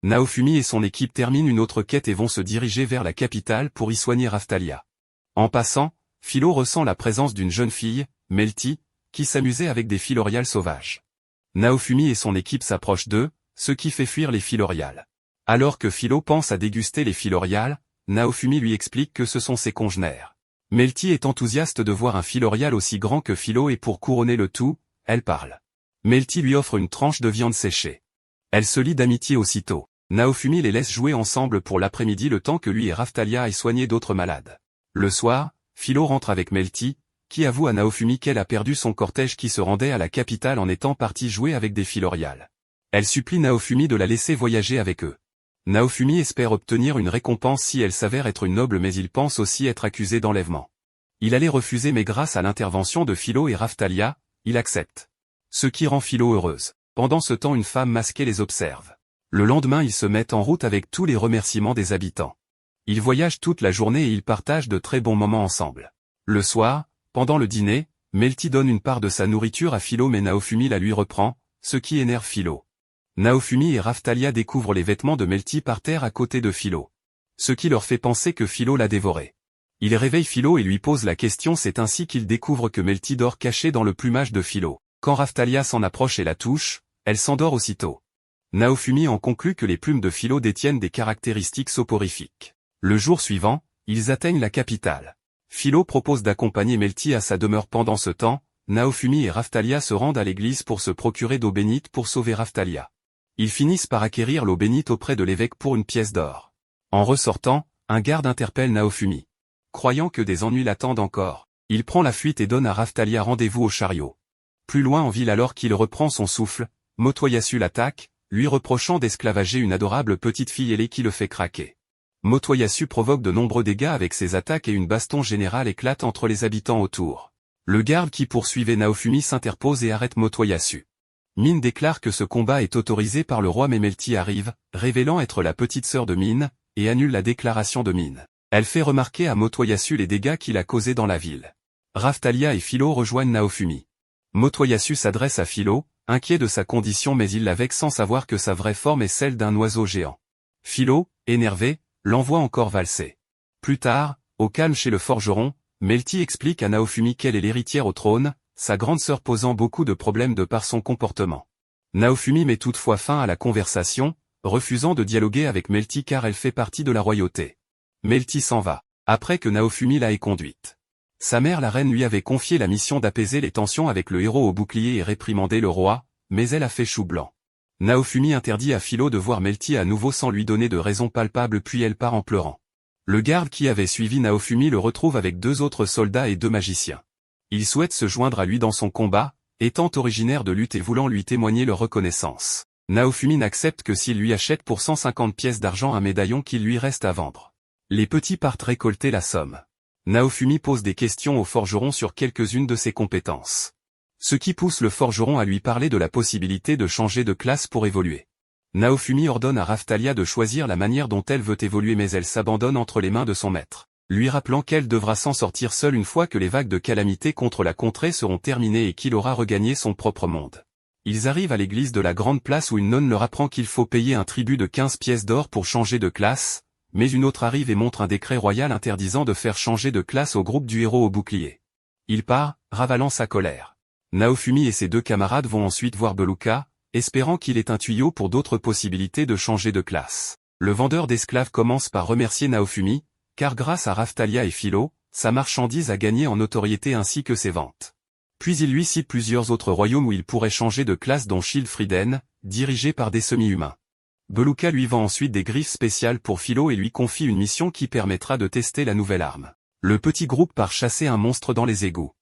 Naofumi et son équipe terminent une autre quête et vont se diriger vers la capitale pour y soigner Raphtalia. En passant, Philo ressent la présence d'une jeune fille, Melty, qui s'amusait avec des filoriales sauvages. Naofumi et son équipe s'approchent d'eux, ce qui fait fuir les filoriales. Alors que Philo pense à déguster les filoriales, Naofumi lui explique que ce sont ses congénères. Melty est enthousiaste de voir un filorial aussi grand que Philo et pour couronner le tout, elle parle. Melty lui offre une tranche de viande séchée. Elle se lie d'amitié aussitôt. Naofumi les laisse jouer ensemble pour l'après-midi le temps que lui et Raphtalia aillent soigner d'autres malades. Le soir, Philo rentre avec Melty, qui avoue à Naofumi qu'elle a perdu son cortège qui se rendait à la capitale en étant partie jouer avec des filoriales. Elle supplie Naofumi de la laisser voyager avec eux. Naofumi espère obtenir une récompense si elle s'avère être une noble mais il pense aussi être accusé d'enlèvement. Il allait refuser mais grâce à l'intervention de Philo et Raphtalia, il accepte. Ce qui rend Philo heureuse. Pendant ce temps une femme masquée les observe. Le lendemain ils se mettent en route avec tous les remerciements des habitants. Ils voyagent toute la journée et ils partagent de très bons moments ensemble. Le soir, pendant le dîner, Melty donne une part de sa nourriture à Philo mais Naofumi la lui reprend, ce qui énerve Philo. Naofumi et Raphtalia découvrent les vêtements de Melty par terre à côté de Philo. Ce qui leur fait penser que Philo l'a dévoré. Il réveille Philo et lui pose la question, c'est ainsi qu'il découvre que Melty dort cachée dans le plumage de Philo. Quand Raphtalia s'en approche et la touche, elle s'endort aussitôt. Naofumi en conclut que les plumes de Philo détiennent des caractéristiques soporifiques. Le jour suivant, ils atteignent la capitale. Philo propose d'accompagner Melty à sa demeure pendant ce temps, Naofumi et Raphtalia se rendent à l'église pour se procurer d'eau bénite pour sauver Raphtalia. Ils finissent par acquérir l'eau bénite auprès de l'évêque pour une pièce d'or. En ressortant, un garde interpelle Naofumi. Croyant que des ennuis l'attendent encore, il prend la fuite et donne à Raphtalia rendez-vous au chariot. Plus loin en ville alors qu'il reprend son souffle, Motoyasu l'attaque, lui reprochant d'esclavager une adorable petite fille ailée qui le fait craquer. Motoyasu provoque de nombreux dégâts avec ses attaques et une baston générale éclate entre les habitants autour. Le garde qui poursuivait Naofumi s'interpose et arrête Motoyasu. Mine déclare que ce combat est autorisé par le roi mais Melty arrive, révélant être la petite sœur de Mine, et annule la déclaration de Mine. Elle fait remarquer à Motoyasu les dégâts qu'il a causés dans la ville. Raphtalia et Philo rejoignent Naofumi. Motoyasu s'adresse à Philo, inquiet de sa condition mais il la vexe sans savoir que sa vraie forme est celle d'un oiseau géant. Philo, énervé, l'envoie encore valser. Plus tard, au calme chez le forgeron, Melty explique à Naofumi qu'elle est l'héritière au trône, sa grande sœur posant beaucoup de problèmes de par son comportement. Naofumi met toutefois fin à la conversation, refusant de dialoguer avec Melty car elle fait partie de la royauté. Melty s'en va, après que Naofumi la ait conduite. Sa mère la reine lui avait confié la mission d'apaiser les tensions avec le héros au bouclier et réprimander le roi, mais elle a fait chou blanc. Naofumi interdit à Philo de voir Melty à nouveau sans lui donner de raison palpable puis elle part en pleurant. Le garde qui avait suivi Naofumi le retrouve avec 2 autres soldats et 2 magiciens. Ils souhaitent se joindre à lui dans son combat, étant originaires de Lutte et voulant lui témoigner leur reconnaissance. Naofumi n'accepte que s'il lui achète pour 150 pièces d'argent un médaillon qu'il lui reste à vendre. Les petits partent récolter la somme. Naofumi pose des questions au forgeron sur quelques-unes de ses compétences. Ce qui pousse le forgeron à lui parler de la possibilité de changer de classe pour évoluer. Naofumi ordonne à Raphtalia de choisir la manière dont elle veut évoluer mais elle s'abandonne entre les mains de son maître, lui rappelant qu'elle devra s'en sortir seule une fois que les vagues de calamités contre la contrée seront terminées et qu'il aura regagné son propre monde. Ils arrivent à l'église de la grande place où une nonne leur apprend qu'il faut payer un tribut de 15 pièces d'or pour changer de classe, mais une autre arrive et montre un décret royal interdisant de faire changer de classe au groupe du héros au bouclier. Il part, ravalant sa colère. Naofumi et ses 2 camarades vont ensuite voir Beluka, espérant qu'il ait un tuyau pour d'autres possibilités de changer de classe. Le vendeur d'esclaves commence par remercier Naofumi, car grâce à Raphtalia et Philo, sa marchandise a gagné en notoriété ainsi que ses ventes. Puis il lui cite plusieurs autres royaumes où il pourrait changer de classe dont Schildfrieden, dirigé par des semi-humains. Beluka lui vend ensuite des griffes spéciales pour Philo et lui confie une mission qui permettra de tester la nouvelle arme. Le petit groupe part chasser un monstre dans les égouts.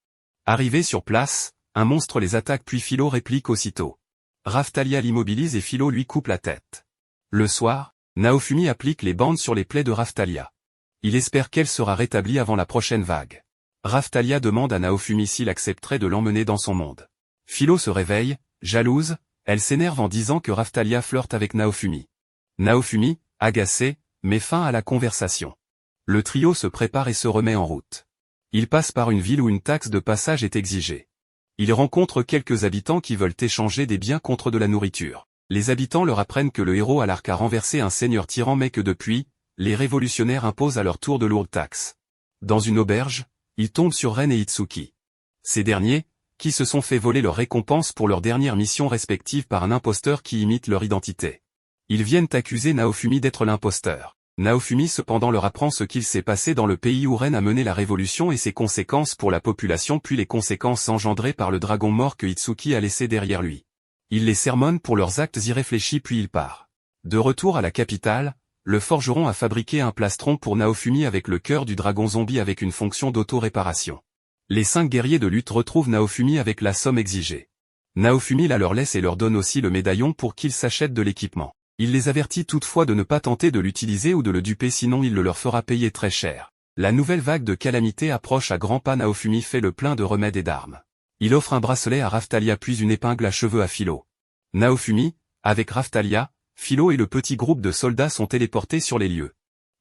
Arrivé sur place, un monstre les attaque puis Philo réplique aussitôt. Raphtalia l'immobilise et Philo lui coupe la tête. Le soir, Naofumi applique les bandes sur les plaies de Raphtalia. Il espère qu'elle sera rétablie avant la prochaine vague. Raphtalia demande à Naofumi s'il accepterait de l'emmener dans son monde. Philo se réveille, jalouse, elle s'énerve en disant que Raphtalia flirte avec Naofumi. Naofumi, agacé, met fin à la conversation. Le trio se prépare et se remet en route. Il passe par une ville où une taxe de passage est exigée. Il rencontre quelques habitants qui veulent échanger des biens contre de la nourriture. Les habitants leur apprennent que le héros à l'arc a renversé un seigneur tyran mais que depuis, les révolutionnaires imposent à leur tour de lourdes taxes. Dans une auberge, ils tombent sur Ren et Itsuki. Ces derniers, qui se sont fait voler leur récompense pour leurs dernières missions respectives par un imposteur qui imite leur identité. Ils viennent accuser Naofumi d'être l'imposteur. Naofumi cependant leur apprend ce qu'il s'est passé dans le pays où Ren a mené la révolution et ses conséquences pour la population puis les conséquences engendrées par le dragon mort que Itsuki a laissé derrière lui. Il les sermonne pour leurs actes irréfléchis puis il part. De retour à la capitale, le forgeron a fabriqué un plastron pour Naofumi avec le cœur du dragon zombie avec une fonction d'auto-réparation. Les 5 guerriers de lutte retrouvent Naofumi avec la somme exigée. Naofumi la leur laisse et leur donne aussi le médaillon pour qu'ils s'achètent de l'équipement. Il les avertit toutefois de ne pas tenter de l'utiliser ou de le duper sinon il le leur fera payer très cher. La nouvelle vague de calamité approche à grands pas. Naofumi fait le plein de remèdes et d'armes. Il offre un bracelet à Raphtalia puis une épingle à cheveux à Philo. Naofumi, avec Raphtalia, Philo et le petit groupe de soldats sont téléportés sur les lieux.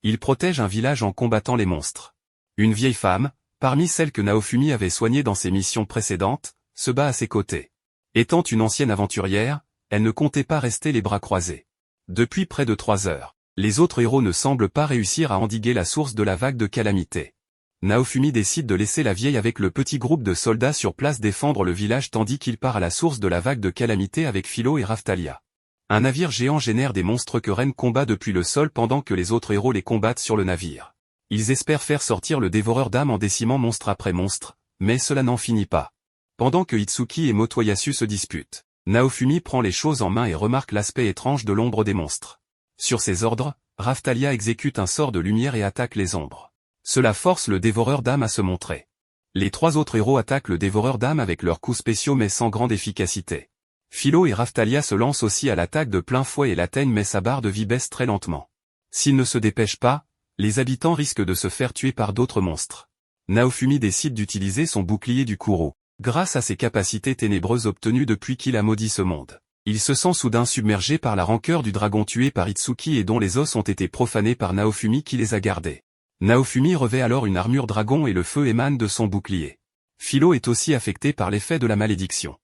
Ils protègent un village en combattant les monstres. Une vieille femme, parmi celles que Naofumi avait soignées dans ses missions précédentes, se bat à ses côtés. Étant une ancienne aventurière, elle ne comptait pas rester les bras croisés. Depuis près de 3 heures, les autres héros ne semblent pas réussir à endiguer la source de la vague de calamité. Naofumi décide de laisser la vieille avec le petit groupe de soldats sur place défendre le village tandis qu'il part à la source de la vague de calamité avec Philo et Raphtalia. Un navire géant génère des monstres que Ren combat depuis le sol pendant que les autres héros les combattent sur le navire. Ils espèrent faire sortir le dévoreur d'âmes en décimant monstre après monstre, mais cela n'en finit pas. Pendant que Itsuki et Motoyasu se disputent, Naofumi prend les choses en main et remarque l'aspect étrange de l'ombre des monstres. Sur ses ordres, Raphtalia exécute un sort de lumière et attaque les ombres. Cela force le dévoreur d'âmes à se montrer. Les 3 autres héros attaquent le dévoreur d'âmes avec leurs coups spéciaux mais sans grande efficacité. Philo et Raphtalia se lancent aussi à l'attaque de plein fouet et l'atteignent mais sa barre de vie baisse très lentement. S'ils ne se dépêchent pas, les habitants risquent de se faire tuer par d'autres monstres. Naofumi décide d'utiliser son bouclier du Kuro. Grâce à ses capacités ténébreuses obtenues depuis qu'il a maudit ce monde, il se sent soudain submergé par la rancœur du dragon tué par Itsuki et dont les os ont été profanés par Naofumi qui les a gardés. Naofumi revêt alors une armure dragon et le feu émane de son bouclier. Philo est aussi affecté par l'effet de la malédiction.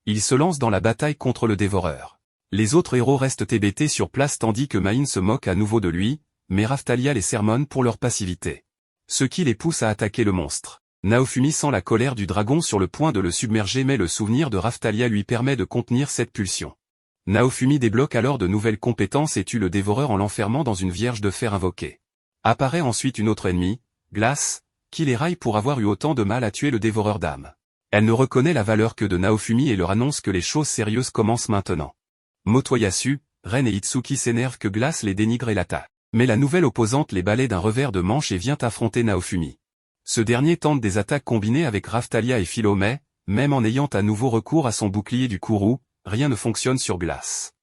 Il se lance dans la bataille contre le dévoreur. Les autres héros restent hébétés sur place tandis que Main se moque à nouveau de lui, mais Raphtalia les sermonne pour leur passivité. Ce qui les pousse à attaquer le monstre. Naofumi sent la colère du dragon sur le point de le submerger mais le souvenir de Raphtalia lui permet de contenir cette pulsion. Naofumi débloque alors de nouvelles compétences et tue le dévoreur en l'enfermant dans une vierge de fer invoquée. Apparaît ensuite une autre ennemie, Glace, qui les raille pour avoir eu autant de mal à tuer le dévoreur d'âmes. Elle ne reconnaît la valeur que de Naofumi et leur annonce que les choses sérieuses commencent maintenant. Motoyasu, Ren et Itsuki s'énervent que Glace les dénigre et l'attaque. Mais la nouvelle opposante les balaie d'un revers de manche et vient affronter Naofumi. Ce dernier tente des attaques combinées avec Raphtalia et Philo mais, même en ayant à nouveau recours à son bouclier du Kuru, rien ne fonctionne sur Glace.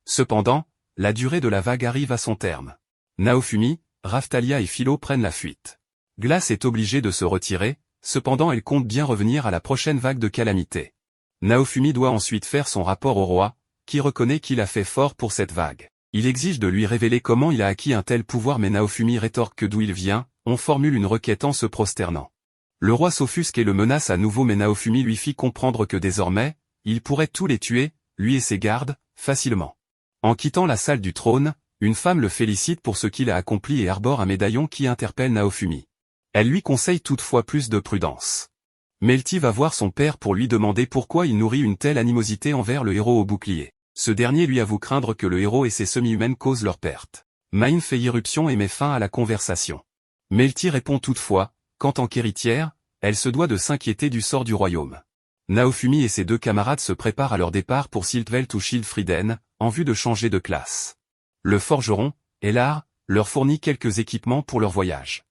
Cependant, la durée de la vague arrive à son terme. Naofumi, Raphtalia et Philo prennent la fuite. Glace est obligée de se retirer, cependant elle compte bien revenir à la prochaine vague de calamité. Naofumi doit ensuite faire son rapport au roi, qui reconnaît qu'il a fait fort pour cette vague. Il exige de lui révéler comment il a acquis un tel pouvoir mais Naofumi rétorque que d'où il vient, on formule une requête en se prosternant. Le roi s'offusque et le menace à nouveau mais Naofumi lui fit comprendre que désormais, il pourrait tous les tuer, lui et ses gardes, facilement. En quittant la salle du trône, une femme le félicite pour ce qu'il a accompli et arbore un médaillon qui interpelle Naofumi. Elle lui conseille toutefois plus de prudence. Melty va voir son père pour lui demander pourquoi il nourrit une telle animosité envers le héros au bouclier. Ce dernier lui avoue craindre que le héros et ses semi-humaines causent leur perte. Main fait irruption et met fin à la conversation. Melty répond toutefois, qu'en tant qu'héritière, elle se doit de s'inquiéter du sort du royaume. Naofumi et ses 2 camarades se préparent à leur départ pour Siltvelt ou Schildfrieden, en vue de changer de classe. Le forgeron, Elar, leur fournit quelques équipements pour leur voyage.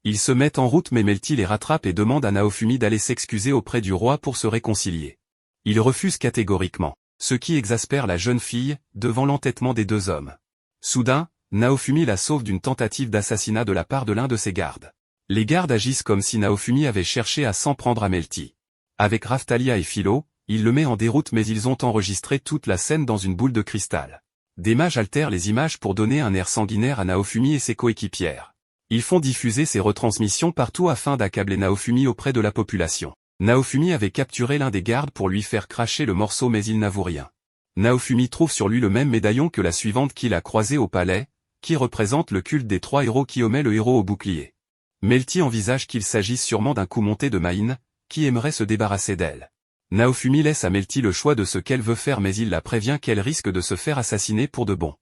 Ils se mettent en route mais Melty les rattrape et demande à Naofumi d'aller s'excuser auprès du roi pour se réconcilier. Il refuse catégoriquement, ce qui exaspère la jeune fille, devant l'entêtement des 2 hommes. Soudain, Naofumi la sauve d'une tentative d'assassinat de la part de l'un de ses gardes. Les gardes agissent comme si Naofumi avait cherché à s'en prendre à Melty. Avec Raphtalia et Philo, il le met en déroute mais ils ont enregistré toute la scène dans une boule de cristal. Des mages altèrent les images pour donner un air sanguinaire à Naofumi et ses coéquipières. Ils font diffuser ces retransmissions partout afin d'accabler Naofumi auprès de la population. Naofumi avait capturé l'un des gardes pour lui faire cracher le morceau mais il n'avoue rien. Naofumi trouve sur lui le même médaillon que la suivante qu'il a croisée au palais, qui représente le culte des 3 héros qui omet le héros au bouclier. Melty envisage qu'il s'agisse sûrement d'un coup monté de Main, qui aimerait se débarrasser d'elle. Naofumi laisse à Melty le choix de ce qu'elle veut faire mais il la prévient qu'elle risque de se faire assassiner pour de bon.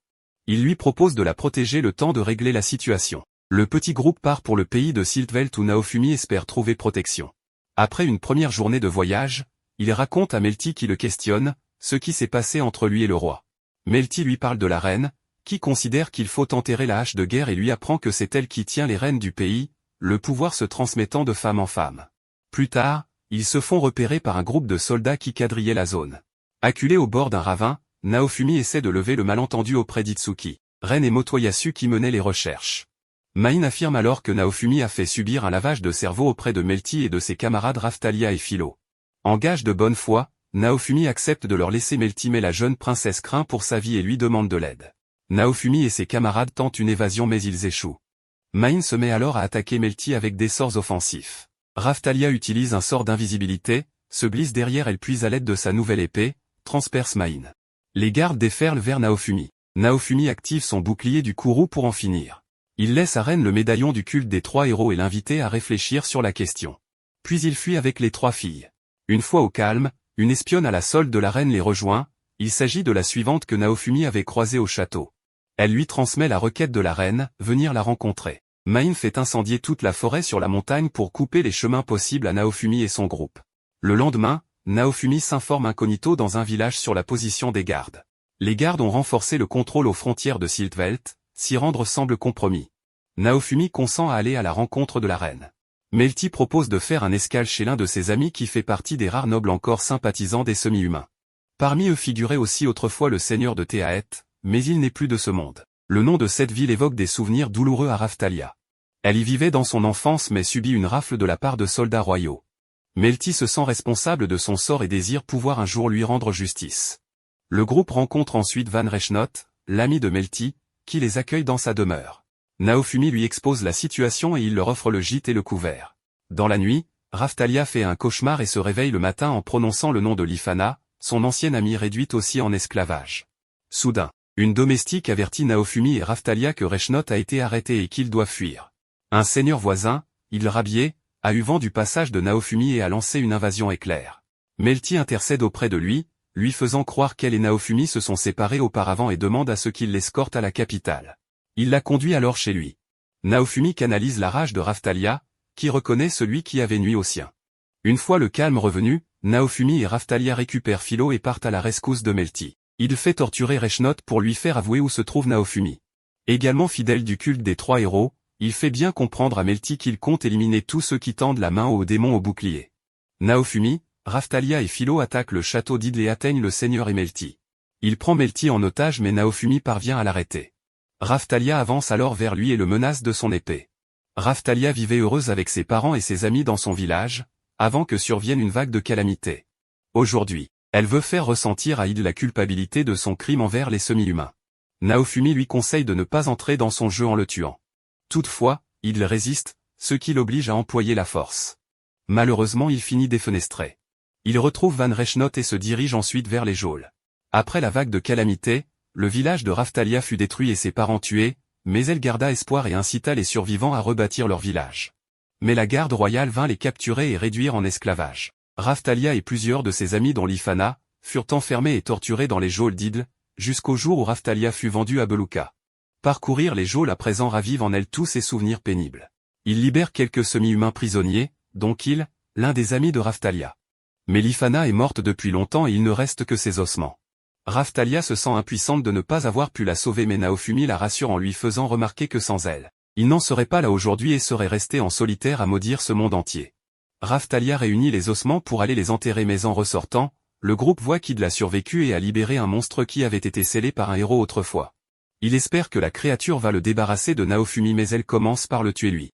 Il lui propose de la protéger le temps de régler la situation. Le petit groupe part pour le pays de Siltvelt où Naofumi espère trouver protection. Après une première journée de voyage, il raconte à Melty qui le questionne, ce qui s'est passé entre lui et le roi. Melty lui parle de la reine, qui considère qu'il faut enterrer la hache de guerre et lui apprend que c'est elle qui tient les rênes du pays, le pouvoir se transmettant de femme en femme. Plus tard, ils se font repérer par un groupe de soldats qui quadrillaient la zone. Acculé au bord d'un ravin, Naofumi essaie de lever le malentendu auprès d'Itsuki, Ren et Motoyasu qui menaient les recherches. Main affirme alors que Naofumi a fait subir un lavage de cerveau auprès de Melty et de ses camarades Raftalia et Philo. En gage de bonne foi, Naofumi accepte de leur laisser Melty mais la jeune princesse craint pour sa vie et lui demande de l'aide. Naofumi et ses camarades tentent une évasion mais ils échouent. Main se met alors à attaquer Melty avec des sorts offensifs. Raftalia utilise un sort d'invisibilité, se glisse derrière elle puis à l'aide de sa nouvelle épée, transperce Main. Les gardes déferlent vers Naofumi. Naofumi active son bouclier du courroux pour en finir. Il laisse à Ren le médaillon du culte des 3 héros et l'inviter à réfléchir sur la question. Puis il fuit avec les 3 filles. Une fois au calme, une espionne à la solde de la reine les rejoint, il s'agit de la suivante que Naofumi avait croisée au château. Elle lui transmet la requête de la reine, venir la rencontrer. Main fait incendier toute la forêt sur la montagne pour couper les chemins possibles à Naofumi et son groupe. Le lendemain, Naofumi s'informe incognito dans un village sur la position des gardes. Les gardes ont renforcé le contrôle aux frontières de Siltvelt, s'y rendre semble compromis. Naofumi consent à aller à la rencontre de la reine. Melty propose de faire un escale chez l'un de ses amis qui fait partie des rares nobles encore sympathisants des semi-humains. Parmi eux figurait aussi autrefois le seigneur de Théaet, mais il n'est plus de ce monde. Le nom de cette ville évoque des souvenirs douloureux à Raftalia. Elle y vivait dans son enfance mais subit une rafle de la part de soldats royaux. Melty se sent responsable de son sort et désire pouvoir un jour lui rendre justice. Le groupe rencontre ensuite Van Rechnot, l'ami de Melty, qui les accueille dans sa demeure. Naofumi lui expose la situation et il leur offre le gîte et le couvert. Dans la nuit, Raftalia fait un cauchemar et se réveille le matin en prononçant le nom de Lifana, son ancienne amie réduite aussi en esclavage. Soudain, une domestique avertit Naofumi et Raftalia que Rechnot a été arrêté et qu'ils doivent fuir. Un seigneur voisin, Il Rabier, a eu vent du passage de Naofumi et a lancé une invasion éclair. Melty intercède auprès de lui faisant croire qu'elle et Naofumi se sont séparés auparavant et demande à ce qu'il l'escorte à la capitale. Il la conduit alors chez lui. Naofumi canalise la rage de Raftalia, qui reconnaît celui qui avait nui au sien. Une fois le calme revenu, Naofumi et Raftalia récupèrent Philo et partent à la rescousse de Melty. Il fait torturer Rechnot pour lui faire avouer où se trouve Naofumi. Également fidèle du culte des 3 héros, il fait bien comprendre à Melty qu'il compte éliminer tous ceux qui tendent la main aux démons au bouclier. Naofumi, Raftalia et Philo attaquent le château d'Idle et atteignent le seigneur et Melty. Il prend Melty en otage mais Naofumi parvient à l'arrêter. Raftalia avance alors vers lui et le menace de son épée. Raftalia vivait heureuse avec ses parents et ses amis dans son village, avant que survienne une vague de calamités. Aujourd'hui, elle veut faire ressentir à Idle la culpabilité de son crime envers les semi-humains. Naofumi lui conseille de ne pas entrer dans son jeu en le tuant. Toutefois, Idle résiste, ce qui l'oblige à employer la force. Malheureusement il finit défenestré. Il retrouve Van Rechnot et se dirige ensuite vers les geôles. Après la vague de calamités, le village de Raftalia fut détruit et ses parents tués, mais elle garda espoir et incita les survivants à rebâtir leur village. Mais la garde royale vint les capturer et réduire en esclavage. Raftalia et plusieurs de ses amis dont Lifana, furent enfermés et torturés dans les geôles d'Idle, jusqu'au jour où Raftalia fut vendue à Beluka. Parcourir les geôles à présent ravive en elle tous ses souvenirs pénibles. Il libère quelques semi-humains prisonniers, dont Kill, l'un des amis de Raftalia. Mais Lifana est morte depuis longtemps et il ne reste que ses ossements. Raftalia se sent impuissante de ne pas avoir pu la sauver mais Naofumi la rassure en lui faisant remarquer que sans elle, il n'en serait pas là aujourd'hui et serait resté en solitaire à maudire ce monde entier. Raftalia réunit les ossements pour aller les enterrer mais en ressortant, le groupe voit qu'Idle a survécu et a libéré un monstre qui avait été scellé par un héros autrefois. Il espère que la créature va le débarrasser de Naofumi mais elle commence par le tuer lui.